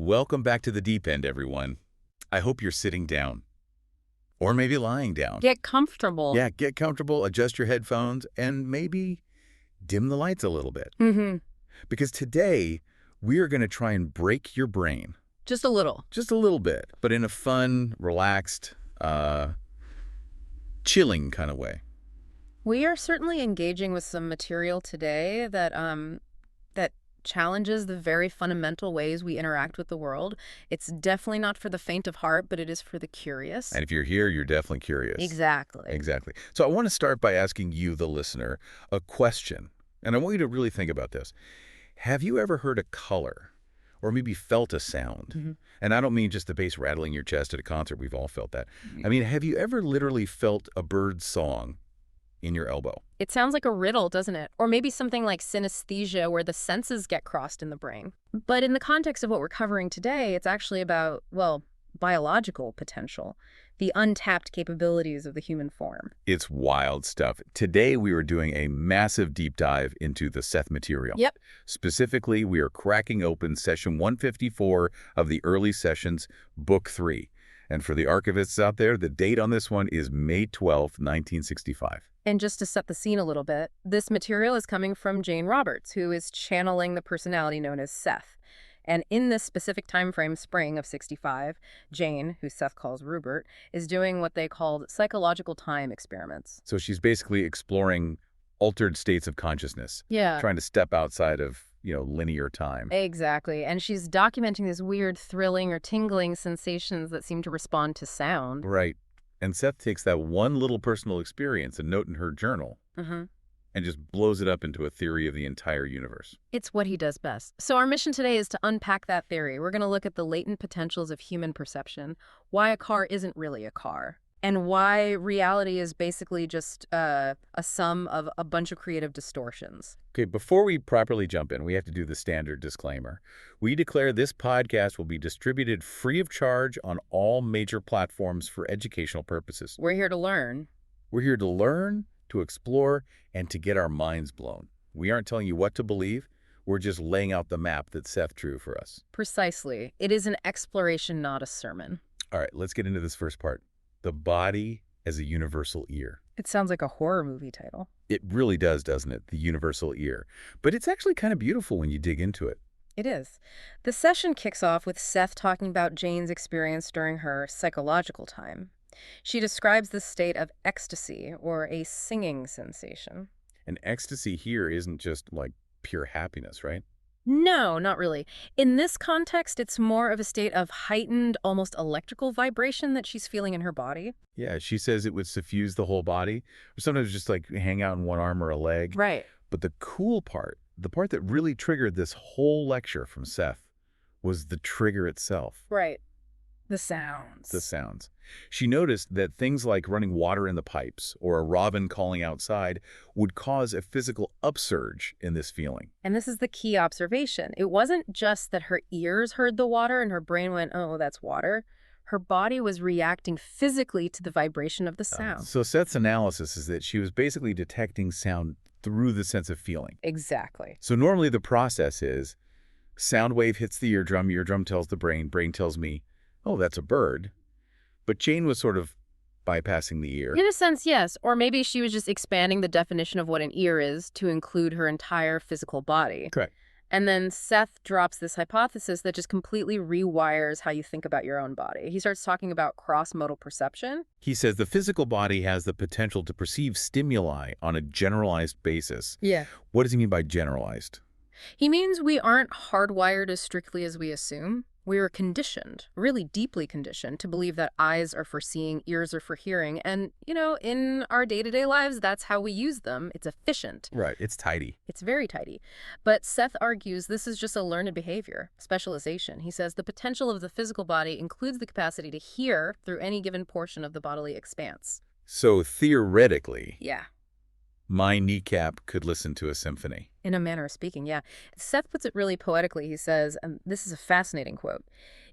Welcome back to the deep end, everyone. I hope you're sitting down, or maybe lying down. Get comfortable. Yeah, get comfortable, adjust your headphones, and maybe dim the lights a little bit. Mm-hmm. Because today, we are going to try and break your brain. Just a little. Just a little bit, but in a fun, relaxed, chilling kind of way. We are certainly engaging with some material today that challenges the very fundamental ways we interact with the world. It's definitely not for the faint of heart, but it is for the curious. And if you're here, you're definitely curious. Exactly. Exactly. So I want to start by asking you, the listener, a question. And I want you to really think about this. Have you ever heard a color or maybe felt a sound? Mm-hmm. And I don't mean just the bass rattling your chest at a concert. We've all felt that. I mean, have you ever literally felt a bird's song in your elbow? It sounds like a riddle, doesn't it? Or maybe something like synesthesia, where the senses get crossed in the brain. But in the context of what we're covering today, it's actually about, well, biological potential, the untapped capabilities of the human form. It's wild stuff. Today, we are doing a massive deep dive into the Seth Material. Yep. Specifically, we are cracking open session 154 of the early sessions, book 3. And for the archivists out there, the date on this one is May 12th, 1965. And just to set the scene a little bit, this material is coming from Jane Roberts, who is channeling the personality known as Seth. And in this specific time frame, spring of 65, Jane, who Seth calls Ruburt, is doing what they called psychological time experiments. So she's basically exploring altered states of consciousness, Yeah. trying to step outside of, linear time. Exactly. And she's documenting these weird thrilling or tingling sensations that seem to respond to sound. Right. And Seth takes that one little personal experience, a note in her journal, Mm-hmm. and just blows it up into a theory of the entire universe. It's what he does best. So our mission today is to unpack that theory. We're going to look at the latent potentials of human perception, why a car isn't really a car, and why reality is basically just a sum of a bunch of creative distortions. Okay, before we properly jump in, we have to do the standard disclaimer. We declare this podcast will be distributed free of charge on all major platforms for educational purposes. We're here to learn. We're here to learn, to explore, and to get our minds blown. We aren't telling you what to believe. We're just laying out the map that Seth drew for us. Precisely. It is an exploration, not a sermon. All right, let's get into this first part. The body as a universal ear. It sounds like a horror movie title. It really does, doesn't it? The universal ear. But it's actually kind of beautiful when you dig into it. It is. The session kicks off with Seth talking about Jane's experience during her psychological time. She describes this state of ecstasy, or a singing sensation. And ecstasy here isn't just like pure happiness, right? No, not really. In this context, it's more of a state of heightened, almost electrical vibration that she's feeling in her body. Yeah, she says it would suffuse the whole body, or sometimes just like hang out in one arm or a leg. Right. But the cool part, the part that really triggered this whole lecture from Seth, was the trigger itself. Right. The sounds. The sounds. She noticed that things like running water in the pipes or a robin calling outside would cause a physical upsurge in this feeling. And this is the key observation. It wasn't just that her ears heard the water and her brain went, oh, that's water. Her body was reacting physically to the vibration of the sound. So Seth's analysis is that she was basically detecting sound through the sense of feeling. Exactly. So normally the process is sound wave hits the eardrum tells the brain tells me, oh, that's a bird. But Jane was sort of bypassing the ear. In a sense, yes. Or maybe she was just expanding the definition of what an ear is to include her entire physical body. Correct. And then Seth drops this hypothesis that just completely rewires how you think about your own body. He starts talking about cross-modal perception. He says the physical body has the potential to perceive stimuli on a generalized basis. Yeah. What does he mean by generalized? He means we aren't hardwired as strictly as we assume. We are conditioned, really deeply conditioned, to believe that eyes are for seeing, ears are for hearing. And, in our day-to-day lives, that's how we use them. It's efficient. Right. It's tidy. It's very tidy. But Seth argues this is just a learned behavior, specialization. He says the potential of the physical body includes the capacity to hear through any given portion of the bodily expanse. So theoretically, Yeah. my kneecap could listen to a symphony. In a manner of speaking, yeah. Seth puts it really poetically. He says, and this is a fascinating quote,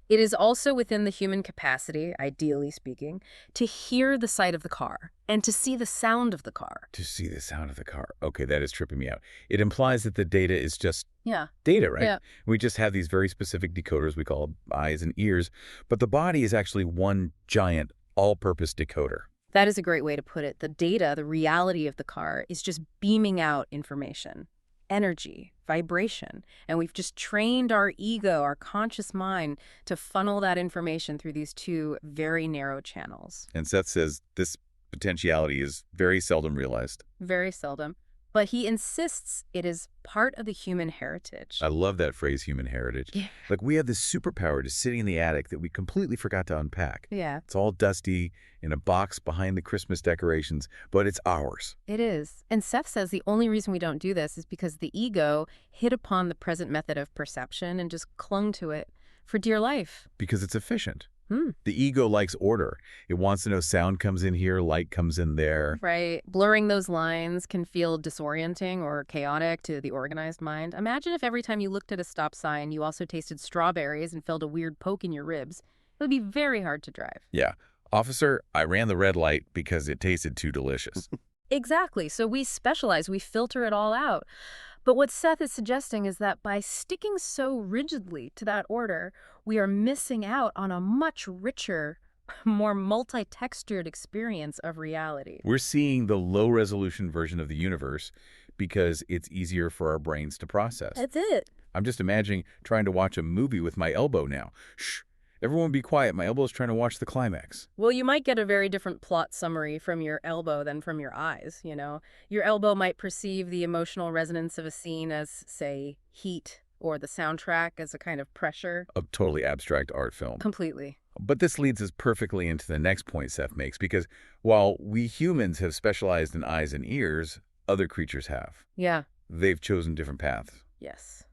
It is also within the human capacity, ideally speaking, to hear the sight of the car and to see the sound of the car. To see the sound of the car. Okay, that is tripping me out. It implies that the data is just Yeah. data, right? Yeah. We just have these very specific decoders we call eyes and ears, but the body is actually one giant all-purpose decoder. That is a great way to put it. The data, the reality of the car, is just beaming out information, energy, vibration. And we've just trained our ego, our conscious mind, to funnel that information through these two very narrow channels. And Seth says this potentiality is very seldom realized. Very seldom. But he insists it is part of the human heritage. I love that phrase, human heritage. Yeah. Like, we have this superpower just sitting in the attic that we completely forgot to unpack. Yeah, It's all dusty, in a box behind the Christmas decorations, but it's ours. it is. And Seth says the only reason we don't do this is because the ego hit upon the present method of perception and just clung to it for dear life. Because it's efficient. Hmm. The ego likes order. It wants to know sound comes in here, light comes in there. Right. Blurring those lines can feel disorienting or chaotic to the organized mind. Imagine if every time you looked at a stop sign, you also tasted strawberries and felt a weird poke in your ribs. It would be very hard to drive. Yeah. Officer, I ran the red light because it tasted too delicious. Exactly. So we specialize, we filter it all out. But what Seth is suggesting is that by sticking so rigidly to that order, we are missing out on a much richer, more multi-textured experience of reality. We're seeing the low-resolution version of the universe because it's easier for our brains to process. That's it. I'm just imagining trying to watch a movie with my elbow now. Shh, everyone be quiet. My elbow's trying to watch the climax. Well, you might get a very different plot summary from your elbow than from your eyes, you know? Your elbow might perceive the emotional resonance of a scene as, say, heat, or the soundtrack as a kind of pressure. A totally abstract art film. Completely. But this leads us perfectly into the next point Seth makes, because while we humans have specialized in eyes and ears, other creatures have. Yeah. They've chosen different paths. Yes.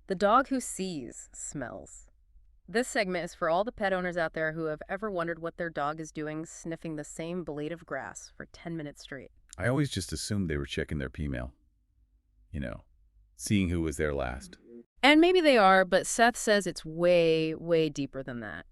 The dog who sees smells. This segment is for all the pet owners out there who have ever wondered what their dog is doing sniffing the same blade of grass for 10 minutes straight. I always just assumed they were checking their P-mail. You know, seeing who was there last. And maybe they are, but Seth says it's way, way deeper than that.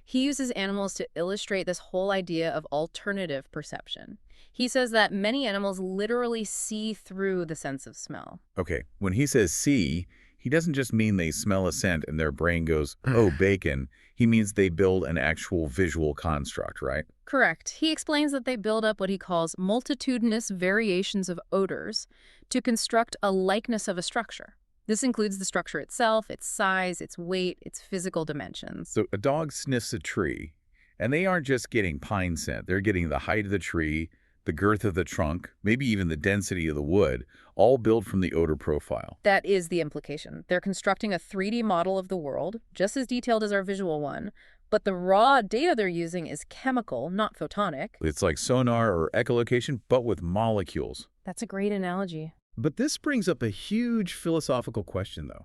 He uses animals to illustrate this whole idea of alternative perception. He says that many animals literally see through the sense of smell. Okay, when he says see, he doesn't just mean they smell a scent and their brain goes, oh, bacon. He means they build an actual visual construct, right? Correct. He explains that they build up what he calls multitudinous variations of odors to construct a likeness of a structure. This includes the structure itself, its size, its weight, its physical dimensions. So a dog sniffs a tree, and they aren't just getting pine scent. They're getting the height of the tree, the girth of the trunk, maybe even the density of the wood, all built from the odor profile. That is the implication. They're constructing a 3D model of the world, just as detailed as our visual one, but the raw data they're using is chemical, not photonic. It's like sonar or echolocation, but with molecules. That's a great analogy. But this brings up a huge philosophical question, though.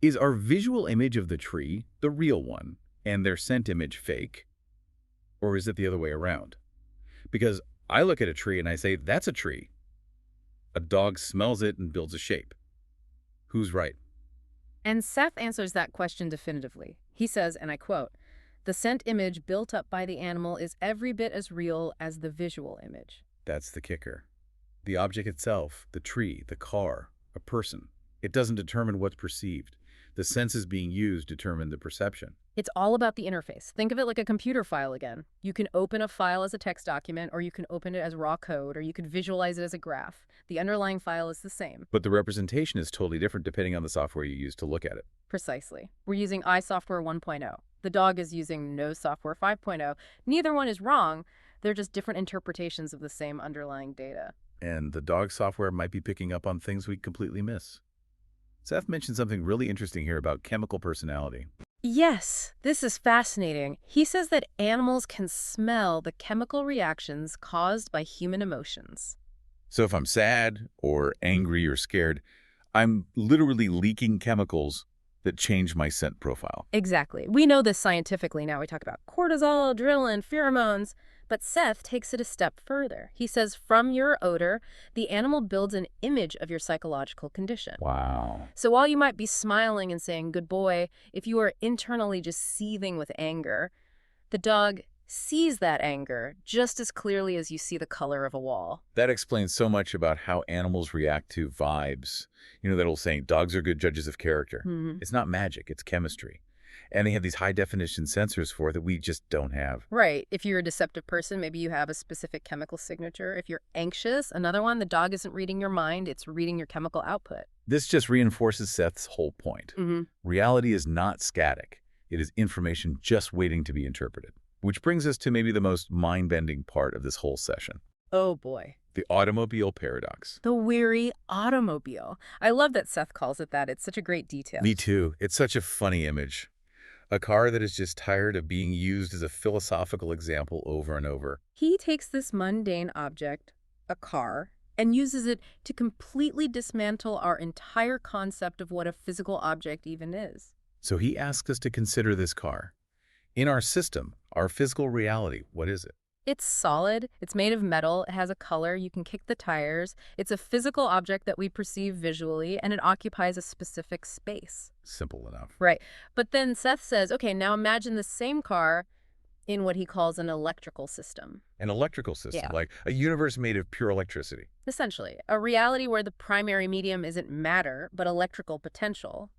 Is our visual image of the tree the real one, and their scent image fake? Or is it the other way around? Because I look at a tree and I say, that's a tree. A dog smells it and builds a shape. Who's right? And Seth answers that question definitively. He says, and I quote, "The scent image built up by the animal is every bit as real as the visual image." That's the kicker. The object itself, the tree, the car, a person, it doesn't determine what's perceived. The senses being used determine the perception. It's all about the interface. Think of it like a computer file again. You can open a file as a text document, or you can open it as raw code, or you could visualize it as a graph. The underlying file is the same. But the representation is totally different depending on the software you use to look at it. Precisely. We're using iSoftware 1.0. The dog is using No Software 5.0. Neither one is wrong. They're just different interpretations of the same underlying data. And the dog software might be picking up on things we completely miss. Seth mentioned something really interesting here about chemical personality. Yes, this is fascinating. He says that animals can smell the chemical reactions caused by human emotions. So if I'm sad or angry or scared, I'm literally leaking chemicals that change my scent profile. Exactly. We know this scientifically now. We talk about cortisol, adrenaline, pheromones. But Seth takes it a step further. He says from your odor, the animal builds an image of your psychological condition. Wow. So while you might be smiling and saying, good boy, if you are internally just seething with anger, the dog sees that anger just as clearly as you see the color of a wall. That explains so much about how animals react to vibes. You know that old saying, dogs are good judges of character. It's not magic, it's chemistry. And they have these high-definition sensors for it that we just don't have. Right. If you're a deceptive person, maybe you have a specific chemical signature. If you're anxious, another one, the dog isn't reading your mind, it's reading your chemical output. This just reinforces Seth's whole point. Reality is not static. It is information just waiting to be interpreted. Which brings us to maybe the most mind-bending part of this whole session. Oh, boy. The automobile paradox. The weary automobile. I love that Seth calls it that. It's such a great detail. Me too. It's such a funny image. A car that is just tired of being used as a philosophical example over and over. He takes this mundane object, a car, and uses it to completely dismantle our entire concept of what a physical object even is. So he asks us to consider this car. In our system, our physical reality, what is it? It's solid, it's made of metal, it has a color, you can kick the tires. It's a physical object that we perceive visually, and it occupies a specific space. Simple enough. Right. But then Seth says, okay, now imagine the same car in what he calls an electrical system. An electrical system, Yeah. like a universe made of pure electricity. Essentially, a reality where the primary medium isn't matter, but electrical potential.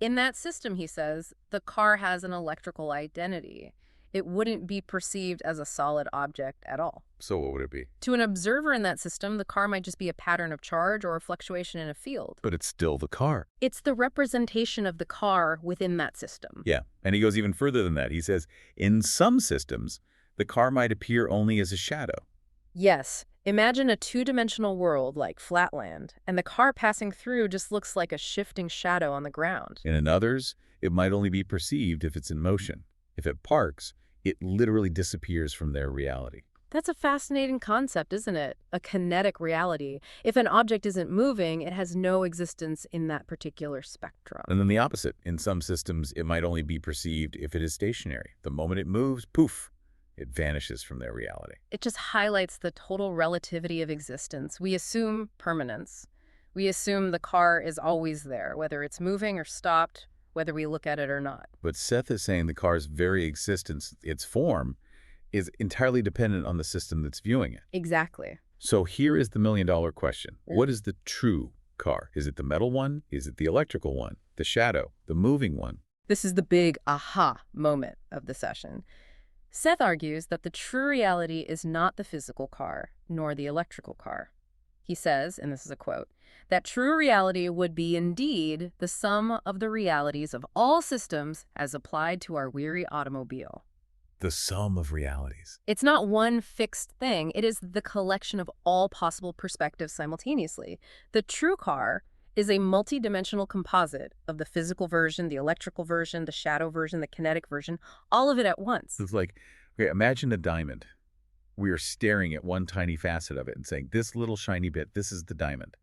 In that system, he says, the car has an electrical identity. It wouldn't be perceived as a solid object at all. So what would it be? To an observer in that system, the car might just be a pattern of charge or a fluctuation in a field. But it's still the car. It's the representation of the car within that system. Yeah, and he goes even further than that. He says, in some systems, the car might appear only as a shadow. Yes. Imagine a two-dimensional world like flatland, and the car passing through just looks like a shifting shadow on the ground. And in others, it might only be perceived if it's in motion. If it parks, it literally disappears from their reality. That's a fascinating concept, isn't it? A kinetic reality. If an object isn't moving, it has no existence in that particular spectrum. And then the opposite. In some systems, it might only be perceived if it is stationary. The moment it moves, poof, it vanishes from their reality. It just highlights the total relativity of existence. We assume permanence. We assume the car is always there, whether it's moving or stopped, whether we look at it or not. But Seth is saying the car's very existence, its form, is entirely dependent on the system that's viewing it. Exactly. So here is the million-dollar question. What is the true car? Is it the metal one? Is it the electrical one? The shadow? The moving one? This is the big aha moment of the session. Seth argues that the true reality is not the physical car, nor the electrical car. He says, and this is a quote, that true reality would be indeed the sum of the realities of all systems as applied to our weary automobile. The sum of realities. It's not one fixed thing. It is the collection of all possible perspectives simultaneously. The true car is a multi-dimensional composite of the physical version, the electrical version, the shadow version, the kinetic version, all of it at once. It's like, okay, imagine a diamond. We are staring at one tiny facet of it and saying, this little shiny bit, this is the diamond.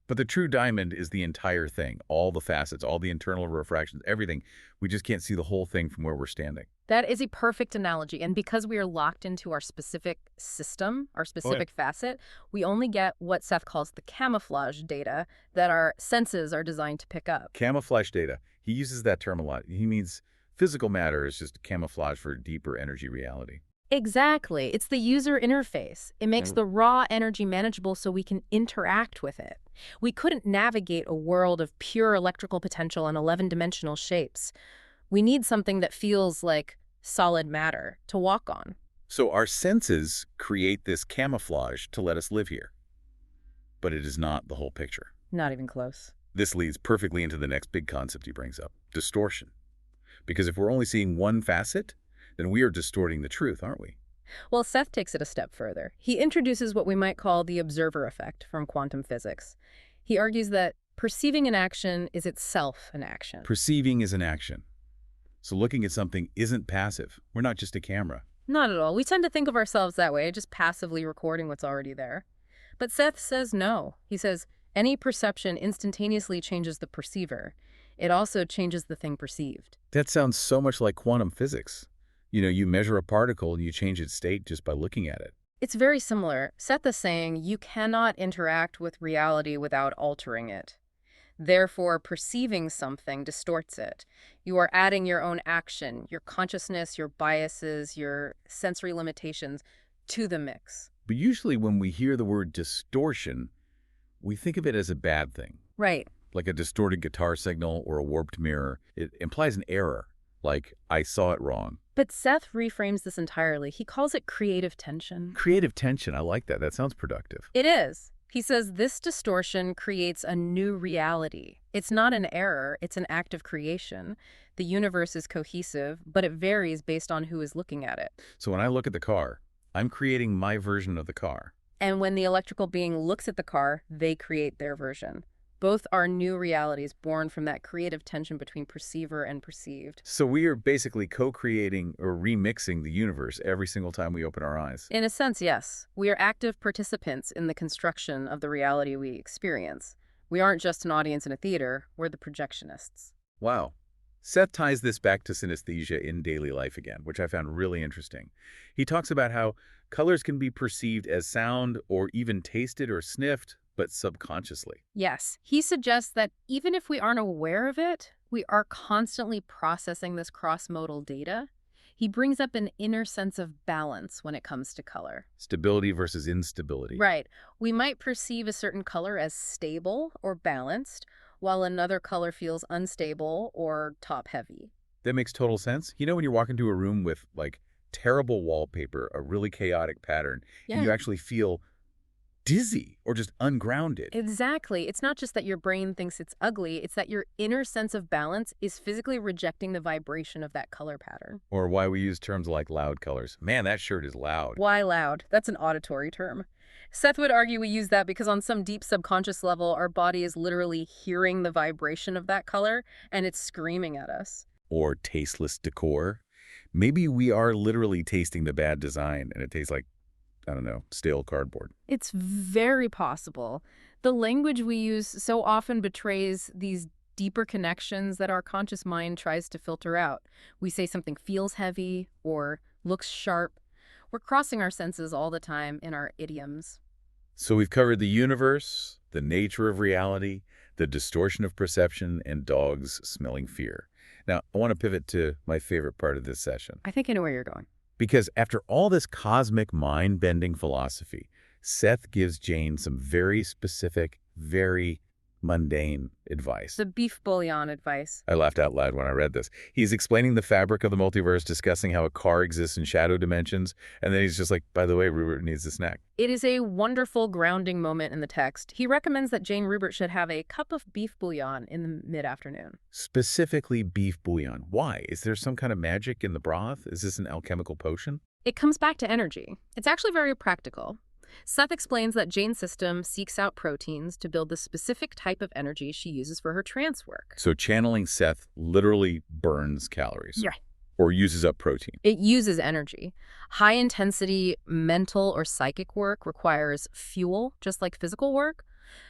But the true diamond is the entire thing, all the facets, all the internal refractions, everything. We just can't see the whole thing from where we're standing. That is a perfect analogy. And because we are locked into our specific system, our specific facet, we only get what Seth calls the camouflage data that our senses are designed to pick up. Camouflage data. He uses that term a lot. He means physical matter is just camouflage for deeper energy reality. Exactly. It's the user interface. It makes the raw energy manageable so we can interact with it. We couldn't navigate a world of pure electrical potential and 11-dimensional shapes. We need something that feels like solid matter to walk on. So our senses create this camouflage to let us live here. But it is not the whole picture. Not even close. This leads perfectly into the next big concept he brings up, distortion. Because if we're only seeing one facet, then we are distorting the truth, aren't we? Well, Seth takes it a step further. He introduces what we might call the observer effect from quantum physics. He argues that perceiving an action is itself an action. Perceiving is an action. So looking at something isn't passive. We're not just a camera. Not at all. We tend to think of ourselves that way, just passively recording what's already there. But Seth says no. He says any perception instantaneously changes the perceiver. It also changes the thing perceived. That sounds so much like quantum physics. You measure a particle and you change its state just by looking at it. It's very similar. Seth is saying you cannot interact with reality without altering it. Therefore, perceiving something distorts it. You are adding your own action, your consciousness, your biases, your sensory limitations to the mix. But usually when we hear the word distortion, we think of it as a bad thing. Right. Like a distorted guitar signal or a warped mirror. It implies an error, like I saw it wrong. But Seth reframes this entirely. He calls it creative tension. Creative tension, I like that. That sounds productive. It is. He says this distortion creates a new reality. It's not an error, it's an act of creation. The universe is cohesive, but it varies based on who is looking at it. So when I look at the car, I'm creating my version of the car. And when the electrical being looks at the car, they create their version. Both are new realities born from that creative tension between perceiver and perceived. So we are basically co-creating or remixing the universe every single time we open our eyes. In a sense, yes. We are active participants in the construction of the reality we experience. We aren't just an audience in a theater, we're the projectionists. Wow. Seth ties this back to synesthesia in daily life again, which I found really interesting. He talks about how colors can be perceived as sound or even tasted or sniffed, but subconsciously. Yes, he suggests that even if we aren't aware of it, we are constantly processing this cross-modal data. He brings up an inner sense of balance when it comes to color. Stability versus instability. Right. We might perceive a certain color as stable or balanced, while another color feels unstable or top-heavy. That makes total sense. When you walk into a room with, terrible wallpaper, a really chaotic pattern, and you actually feel dizzy or just ungrounded. Exactly. It's not just that your brain thinks it's ugly, it's that your inner sense of balance is physically rejecting the vibration of that color pattern. Or why we use terms like loud colors. Man, that shirt is loud. Why loud? That's an auditory term. Seth would argue we use that because on some deep subconscious level, our body is literally hearing the vibration of that color, and it's screaming at us. Or tasteless decor. Maybe we are literally tasting the bad design, and it tastes like, I don't know, stale cardboard. It's very possible. The language we use so often betrays these deeper connections that our conscious mind tries to filter out. We say something feels heavy or looks sharp. We're crossing our senses all the time in our idioms. So we've covered the universe, the nature of reality, the distortion of perception, and dogs smelling fear. Now, I want to pivot to my favorite part of this session. I think I know where you're going. Because after all this cosmic mind-bending philosophy, Seth gives Jane some very specific, very mundane advice. The beef bouillon advice. I laughed out loud when I read this. He's explaining the fabric of the multiverse, discussing how a car exists in shadow dimensions, and then he's just like, by the way, Ruburt needs a snack. It is a wonderful grounding moment in the text. He recommends that Jane Ruburt should have a cup of beef bouillon in the mid-afternoon. Specifically beef bouillon. Why? Is there some kind of magic in the broth? Is this an alchemical potion? It comes back to energy. It's actually very practical. Seth explains that Jane's system seeks out proteins to build the specific type of energy she uses for her trance work. So channeling Seth literally burns calories. Yeah. Or uses up protein. It uses energy. High-intensity mental or psychic work requires fuel, just like physical work.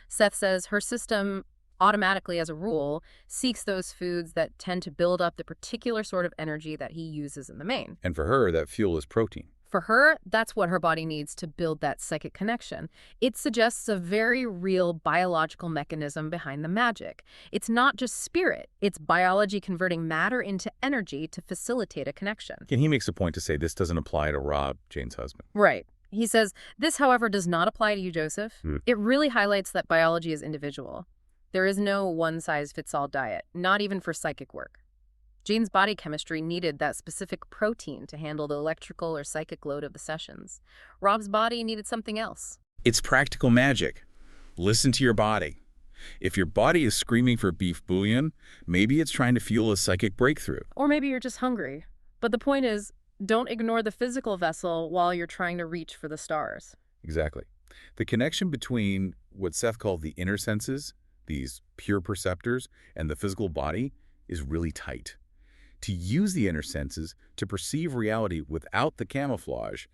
Seth says her system automatically, as a rule, seeks those foods that tend to build up the particular sort of energy that he uses in the main. And for her, that fuel is protein. For her, that's what her body needs to build that psychic connection. It suggests a very real biological mechanism behind the magic. It's not just spirit. It's biology converting matter into energy to facilitate a connection. And he makes a point to say this doesn't apply to Rob, Jane's husband. Right. He says, this, however, does not apply to you, Joseph. It really highlights that biology is individual. There is no one-size-fits-all diet, not even for psychic work. Jane's body chemistry needed that specific protein to handle the electrical or psychic load of the sessions. Rob's body needed something else. It's practical magic. Listen to your body. If your body is screaming for beef bouillon, maybe it's trying to fuel a psychic breakthrough. Or maybe you're just hungry. But the point is, don't ignore the physical vessel while you're trying to reach for the stars. Exactly. The connection between what Seth called the inner senses, these pure perceptors, and the physical body is really tight. To use the inner senses to perceive reality without the camouflage,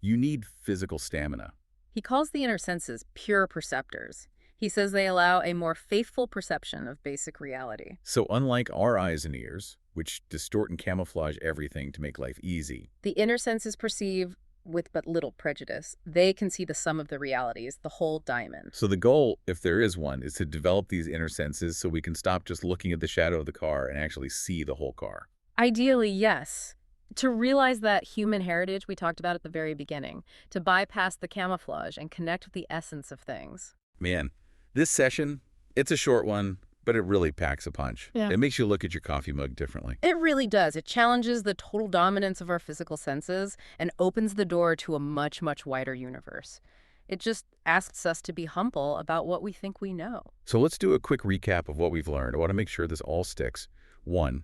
you need physical stamina. He calls the inner senses pure perceptors. He says they allow a more faithful perception of basic reality. So unlike our eyes and ears, which distort and camouflage everything to make life easy, The inner senses perceive with but little prejudice. They can see the sum of the realities, the whole diamond. so the goal, if there is one, is to develop these inner senses so we can stop just looking at the shadow of the car and actually see the whole car. Ideally, yes. To realize that human heritage we talked about at the very beginning, to bypass the camouflage and connect with the essence of things. Man, this session, it's a short one, but it really packs a punch. Yeah. It makes you look at your coffee mug differently. It really does. It challenges the total dominance of our physical senses and opens the door to a much, much wider universe. It just asks us to be humble about what we think we know. So let's do a quick recap of what we've learned. I want to make sure this all sticks. 1,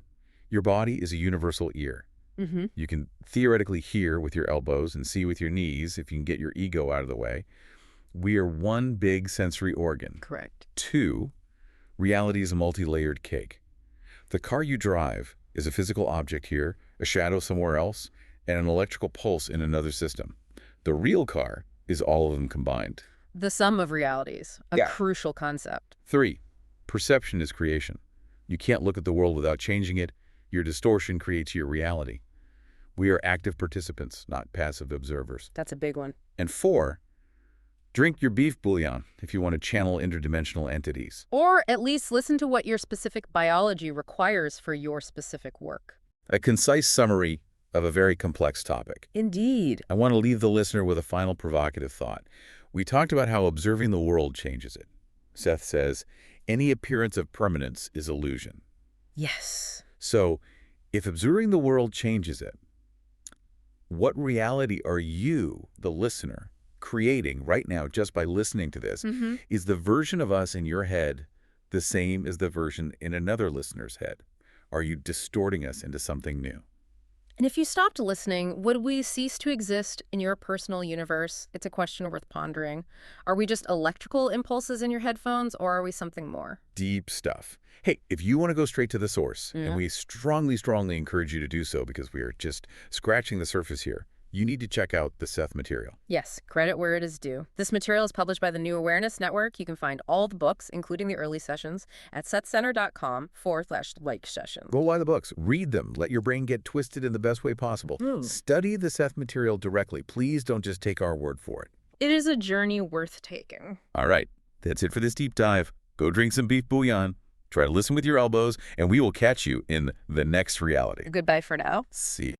your body is a universal ear. Mm-hmm. You can theoretically hear with your elbows and see with your knees if you can get your ego out of the way. We are one big sensory organ. Correct. 2, reality is a multi-layered cake. The car you drive is a physical object here, a shadow somewhere else, and an electrical pulse in another system. The real car is all of them combined. The sum of realities, a Yeah. crucial concept. 3, perception is creation. You can't look at the world without changing it. Your distortion creates your reality. We are active participants, not passive observers. That's a big one. And 4, drink your beef bouillon if you want to channel interdimensional entities. Or at least listen to what your specific biology requires for your specific work. A concise summary of a very complex topic. Indeed. I want to leave the listener with a final provocative thought. We talked about how observing the world changes it. Seth says, any appearance of permanence is illusion. Yes. So, if observing the world changes it, what reality are you, the listener, creating right now just by listening to this? Mm-hmm. Is the version of us in your head the same as the version in another listener's head? Are you distorting us into something new? And if you stopped listening, would we cease to exist in your personal universe? It's a question worth pondering. Are we just electrical impulses in your headphones, or are we something more? Deep stuff. Hey, if you want to go straight to the source, Yeah. and we strongly, strongly encourage you to do so because we are just scratching the surface here, you need to check out the Seth Material. Yes, credit where it is due. This material is published by the New Awareness Network. You can find all the books, including the early sessions, at sethcenter.com/like sessions. Go buy the books. Read them. Let your brain get twisted in the best way possible. Study the Seth Material directly. Please don't just take our word for it. It is a journey worth taking. All right. That's it for this deep dive. Go drink some beef bouillon. Try to listen with your elbows, and we will catch you in the next reality. Goodbye for now. See you.